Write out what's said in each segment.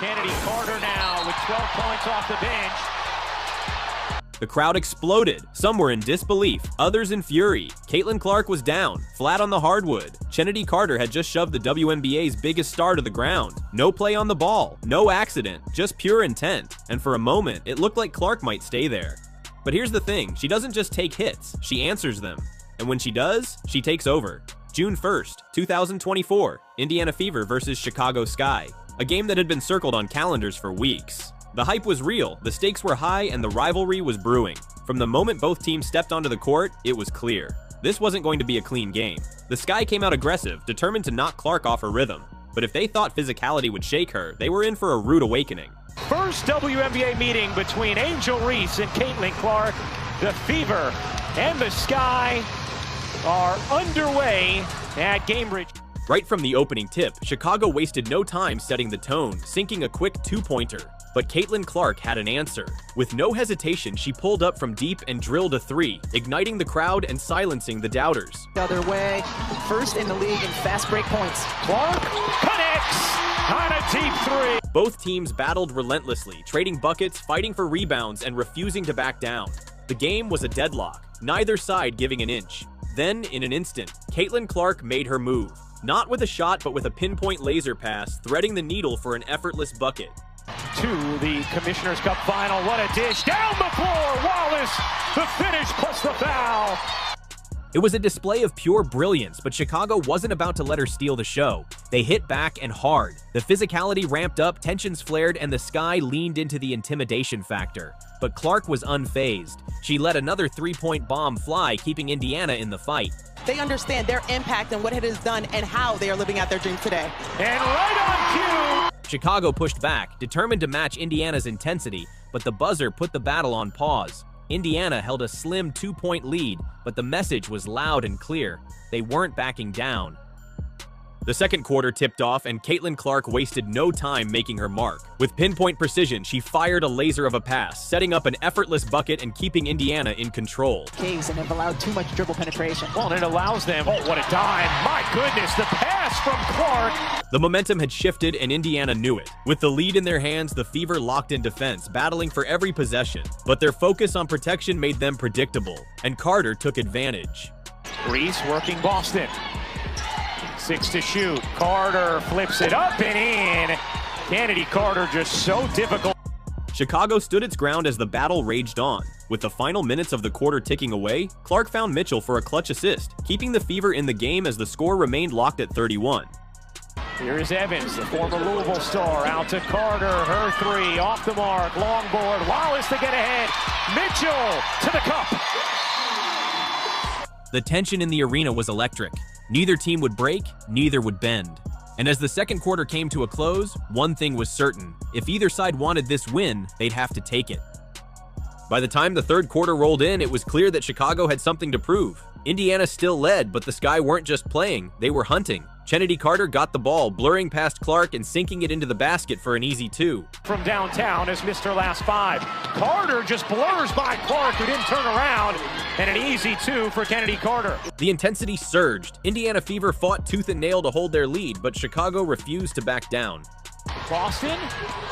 Kennedy Carter now with 12 points off the bench. The crowd exploded. Some were in disbelief, others in fury. Caitlin Clark was down, flat on the hardwood. Kennedy Carter had just shoved the WNBA's biggest star to the ground. No play on the ball, no accident, just pure intent. And for a moment, it looked like Clark might stay there. But here's the thing, she doesn't just take hits, she answers them. And when she does, she takes over. June 1st, 2024, Indiana Fever versus Chicago Sky. A game that had been circled on calendars for weeks. The hype was real, the stakes were high, and the rivalry was brewing. From the moment both teams stepped onto the court, it was clear. This wasn't going to be a clean game. The Sky came out aggressive, determined to knock Clark off her rhythm. But if they thought physicality would shake her, they were in for a rude awakening. First WNBA meeting between Angel Reese and Caitlin Clark. The Fever and the Sky are underway at Gamebridge. Right from the opening tip, Chicago wasted no time setting the tone, sinking a quick two-pointer. But Caitlin Clark had an answer. With no hesitation, she pulled up from deep and drilled a three, igniting the crowd and silencing the doubters. The other way, first in the league in fast break points. Clark connects on a deep three. Both teams battled relentlessly, trading buckets, fighting for rebounds, and refusing to back down. The game was a deadlock, neither side giving an inch. Then, in an instant, Caitlin Clark made her move. Not with a shot, but with a pinpoint laser pass, threading the needle for an effortless bucket. To the Commissioner's Cup final. What a dish. Down the floor. Wallace, the finish plus the foul. It was a display of pure brilliance, but Chicago wasn't about to let her steal the show. They hit back and hard. The physicality ramped up, tensions flared, and the Sky leaned into the intimidation factor. But Clark was unfazed. She let another three-point bomb fly, keeping Indiana in the fight. They understand their impact and what it has done and how they are living out their dreams today. And right on cue! Chicago pushed back, determined to match Indiana's intensity, but the buzzer put the battle on pause. Indiana held a slim 2-point lead, but the message was loud and clear. They weren't backing down. The second quarter tipped off, and Caitlin Clark wasted no time making her mark. With pinpoint precision, she fired a laser of a pass, setting up an effortless bucket and keeping Indiana in control. Caves and have allowed too much dribble penetration. Well, and it allows them. Oh, what a dime. My goodness, the pass from Clark. The momentum had shifted, and Indiana knew it. With the lead in their hands, the Fever locked in defense, battling for every possession. But their focus on protection made them predictable, and Carter took advantage. Reese working Boston. 6 to shoot. Carter flips it up and in. Kennedy Carter just so difficult. Chicago stood its ground as the battle raged on. With the final minutes of the quarter ticking away, Clark found Mitchell for a clutch assist, keeping the Fever in the game as the score remained locked at 31. Here is Evans, the former Louisville star, out to Carter. Her three, off the mark, long board. Wallace to get ahead. Mitchell to the cup. The tension in the arena was electric. Neither team would break, neither would bend. And as the second quarter came to a close, one thing was certain. If either side wanted this win, they'd have to take it. By the time the third quarter rolled in, it was clear that Chicago had something to prove. Indiana still led, but the Sky weren't just playing, they were hunting. Kennedy Carter got the ball, blurring past Clark and sinking it into the basket for an easy two. From downtown as Mr. Last Five. Carter just blurs by Clark, who didn't turn around, and an easy two for Kennedy Carter. The intensity surged. Indiana Fever fought tooth and nail to hold their lead, but Chicago refused to back down. Boston,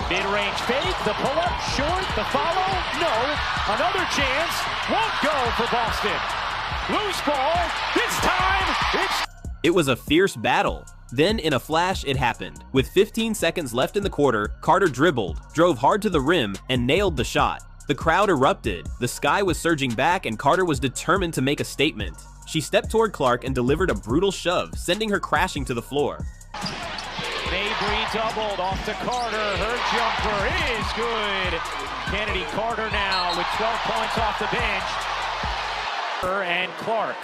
mid-range fake, the pull-up, short, the follow, no. Another chance, won't go for Boston. Loose ball, this time, It was a fierce battle. Then, in a flash, it happened. With 15 seconds left in the quarter, Carter dribbled, drove hard to the rim, and nailed the shot. The crowd erupted. The Sky was surging back, and Carter was determined to make a statement. She stepped toward Clark and delivered a brutal shove, sending her crashing to the floor. Mabry doubled off to Carter. Her jumper is good. Kennedy Carter now with 12 points off the bench. And Clark.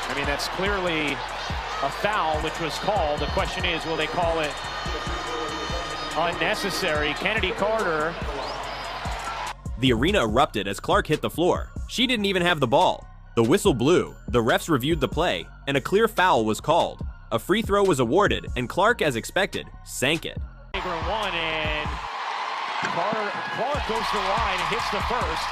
I mean, that's clearly a foul which was called. The question is, will they call it unnecessary? Kennedy Carter. The arena erupted as Clark hit the floor. She didn't even have the ball. The whistle blew, the refs reviewed the play, and a clear foul was called. A free throw was awarded, and Clark, as expected, sank it. One, and Clark goes to the line and hits the first.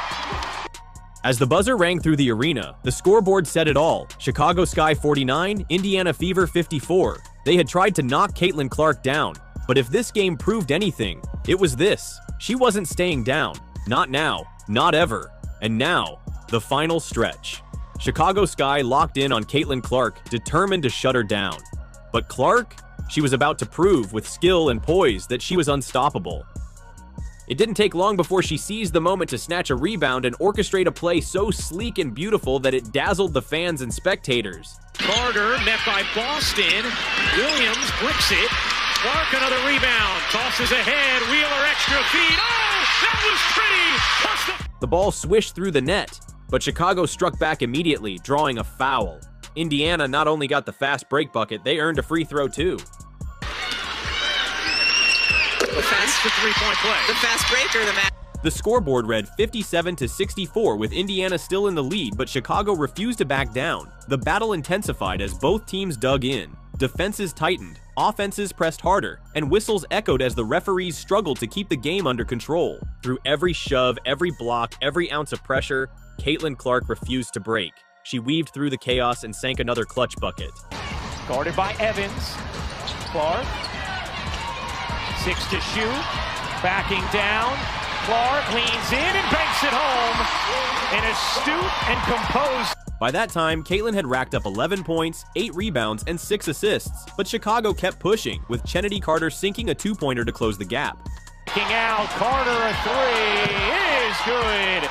As the buzzer rang through the arena, the scoreboard said it all. Chicago Sky 49, Indiana Fever 54. They had tried to knock Caitlin Clark down, but if this game proved anything, it was this. She wasn't staying down. Not now. Not ever. And now, the final stretch. Chicago Sky locked in on Caitlin Clark, determined to shut her down. But Clark? She was about to prove with skill and poise that she was unstoppable. It didn't take long before she seized the moment to snatch a rebound and orchestrate a play so sleek and beautiful that it dazzled the fans and spectators. Carter met by Boston. Williams bricks it. Clark another rebound. Tosses ahead. Wheeler extra feed. Oh, that was pretty. The ball swished through the net, but Chicago struck back immediately, drawing a foul. Indiana not only got the fast break bucket, they earned a free throw too. The three-point play. The fast breaker, the match. The scoreboard read 57-64 with Indiana still in the lead, but Chicago refused to back down. The battle intensified as both teams dug in. Defenses tightened, offenses pressed harder, and whistles echoed as the referees struggled to keep the game under control. Through every shove, every block, every ounce of pressure, Caitlin Clark refused to break. She weaved through the chaos and sank another clutch bucket. Guarded by Evans. Clark. 6 to shoot. Backing down. Clark leans in and banks it home. An astute and composed. By that time, Caitlin had racked up 11 points, 8 rebounds, and 6 assists, but Chicago kept pushing, with Kennedy Carter sinking a two-pointer to close the gap. Kicking out, Carter a three. It is good.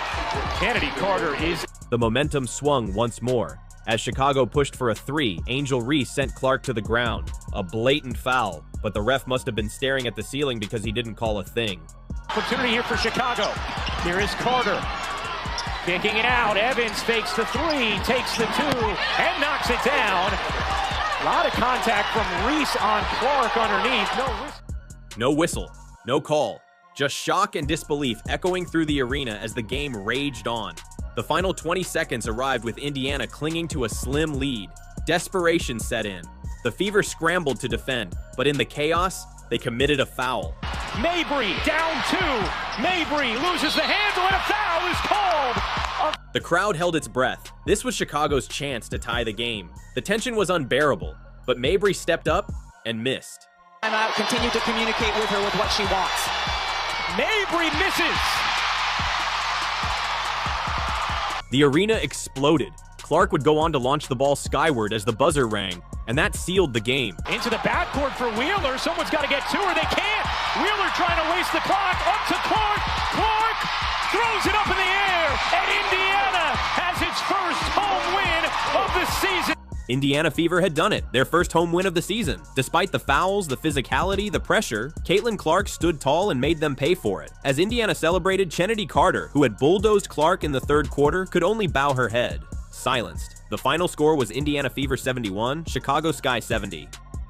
Kennedy Carter is. The momentum swung once more. As Chicago pushed for a three, Angel Reese sent Clark to the ground. A blatant foul, but the ref must have been staring at the ceiling because he didn't call a thing. Opportunity here for Chicago. Here is Carter. Kicking it out. Evans fakes the three, takes the two, and knocks it down. A lot of contact from Reese on Clark underneath. No whistle, no call. Just shock and disbelief echoing through the arena as the game raged on. The final 20 seconds arrived with Indiana clinging to a slim lead. Desperation set in. The Fever scrambled to defend, but in the chaos, they committed a foul. Mabry down two. Mabry loses the handle and a foul is called. The crowd held its breath. This was Chicago's chance to tie the game. The tension was unbearable, but Mabry stepped up and missed. Timeout, continue to communicate with her with what she wants. Mabry misses. The arena exploded. Clark would go on to launch the ball skyward as the buzzer rang, and that sealed the game. Into the backcourt for Wheeler. Someone's got to get to her. They can't. Wheeler trying to waste the clock. Up to Clark. Clark throws it up in the air, and Indiana has its first home win of the season. Indiana Fever had done it, their first home win of the season. Despite the fouls, the physicality, the pressure, Caitlin Clark stood tall and made them pay for it. As Indiana celebrated, Kennedy Carter, who had bulldozed Clark in the third quarter, could only bow her head. Silenced. The final score was Indiana Fever 71, Chicago Sky 70.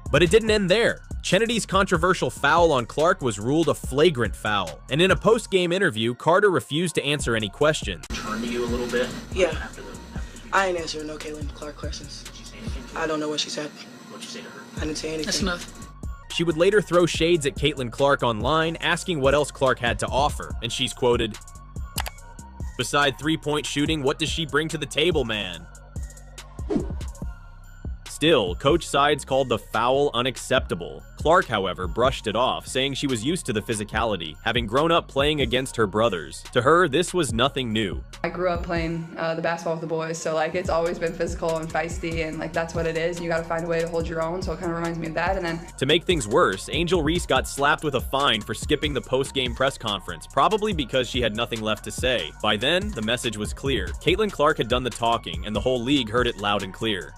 But it didn't end there. Kennedy's controversial foul on Clark was ruled a flagrant foul, and in a post-game interview, Carter refused to answer any questions. Turn to you a little bit. Yeah. I ain't answering no Caitlin Clark questions. I don't know what she said. What'd you say to her? I didn't say anything. That's enough. She would later throw shades at Caitlin Clark online, asking what else Clark had to offer, and she's quoted, "Beside three-point shooting, what does she bring to the table, man?" Still, coach sides called the foul unacceptable. Clark, however, brushed it off, saying she was used to the physicality, having grown up playing against her brothers. To her, this was nothing new. I grew up playing the basketball with the boys, so like it's always been physical and feisty, and like that's what it is. You got to find a way to hold your own, so it kind of reminds me of that. And then to make things worse, Angel Reese got slapped with a fine for skipping the post-game press conference, probably because she had nothing left to say. By then, the message was clear. Caitlin Clark had done the talking, and the whole league heard it loud and clear.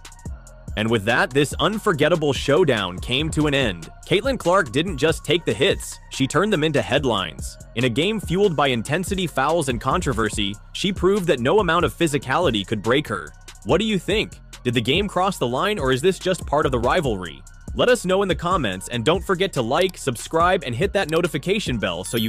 And with that, this unforgettable showdown came to an end. Caitlin Clark didn't just take the hits, she turned them into headlines. In a game fueled by intensity, fouls, and controversy, she proved that no amount of physicality could break her. What do you think? Did the game cross the line, or is this just part of the rivalry? Let us know in the comments, and don't forget to like, subscribe, and hit that notification bell so you